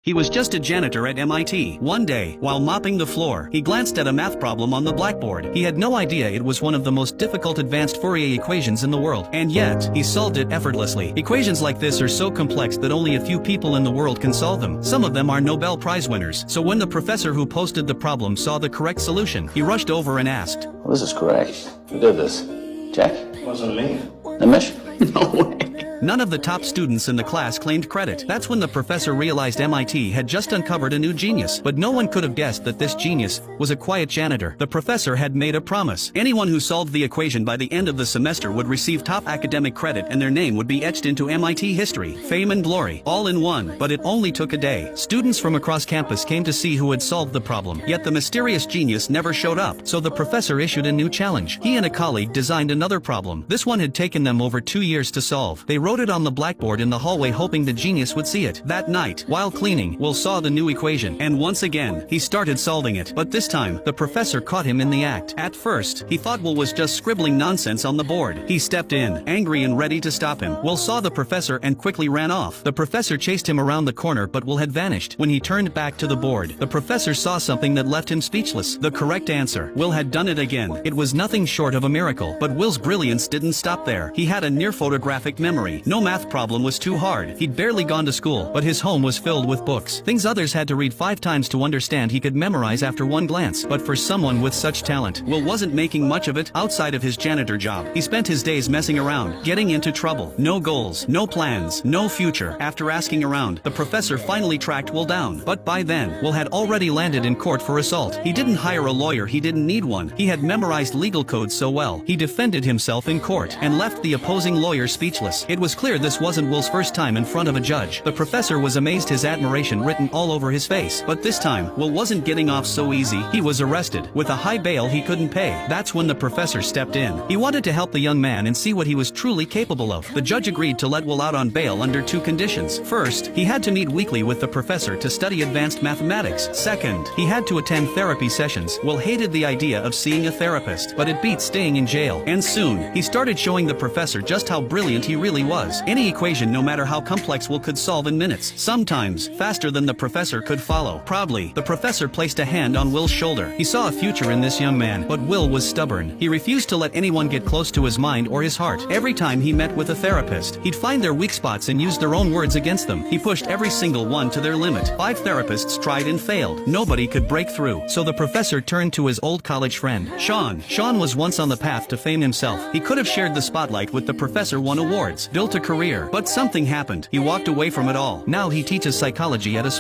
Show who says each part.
Speaker 1: He was just a janitor at MIT. One day, while mopping the floor, he glanced at a math problem on the blackboard. He had no idea it was one of the most difficult advanced Fourier equations in the world. And yet, he solved it effortlessly. Equations like this are so complex that only a few people in the world can solve them. Some of them are Nobel Prize winners. So when the professor who posted the problem saw the correct solution, he rushed over and asked,
Speaker 2: Well, this is correct. Who did this? Jack?
Speaker 3: Wasn't me.
Speaker 2: Nimish? No way.
Speaker 1: None of the top students in the class claimed credit. That's when the professor realized MIT had just uncovered a new genius. But no one could have guessed that this genius was a quiet janitor. The professor had made a promise. Anyone who solved the equation by the end of the semester would receive top academic credit and their name would be etched into MIT history, fame and glory, all in one. But it only took a day. Students from across campus came to see who had solved the problem. Yet the mysterious genius never showed up. So the professor issued a new challenge. He and a colleague designed another problem. This one had taken them over 2 years to solve. They wrote it on the blackboard in the hallway hoping the genius would see it. That night, while cleaning, Will saw the new equation. And once again, he started solving it. But this time, the professor caught him in the act. At first, he thought Will was just scribbling nonsense on the board. He stepped in, angry and ready to stop him. Will saw the professor and quickly ran off. The professor chased him around the corner but Will had vanished. When he turned back to the board, the professor saw something that left him speechless. The correct answer. Will had done it again. It was nothing short of a miracle. But Will's brilliance didn't stop there. He had a near photographic memory. No math problem was too hard. He'd barely gone to school, but his home was filled with books. Things others had to read 5 times to understand he could memorize after one glance. But for someone with such talent, Will wasn't making much of it outside of his janitor job. He spent his days messing around, getting into trouble. No goals, no plans, no future. After asking around, the professor finally tracked Will down. But by then, Will had already landed in court for assault. He didn't hire a lawyer, he didn't need one. He had memorized legal codes so well. He defended himself in court and left the opposing lawyer speechless. It was clear this wasn't Will's first time in front of a judge. The professor was amazed, his admiration written all over his face. But this time, Will wasn't getting off so easy. He was arrested, with a high bail he couldn't pay. That's when the professor stepped in. He wanted to help the young man and see what he was truly capable of. The judge agreed to let Will out on bail under 2 conditions. First, he had to meet weekly with the professor to study advanced mathematics. Second, he had to attend therapy sessions. Will hated the idea of seeing a therapist, but it beat staying in jail. And soon, he started showing the professor just how brilliant he really was. Any equation, no matter how complex, Will could solve in minutes, sometimes faster than the professor could follow. Proudly, the professor placed a hand on Will's shoulder. He saw a future in this young man, but Will was stubborn. He refused to let anyone get close to his mind or his heart. Every time he met with a therapist, he'd find their weak spots and use their own words against them. He pushed every single one to their limit. 5 therapists tried and failed. Nobody could break through. So the professor turned to his old college friend, Sean. Sean was once on the path to fame himself. He could have shared the spotlight with the professor, won awards, built a career, but something happened. He walked away from it all. Now he teaches psychology at a small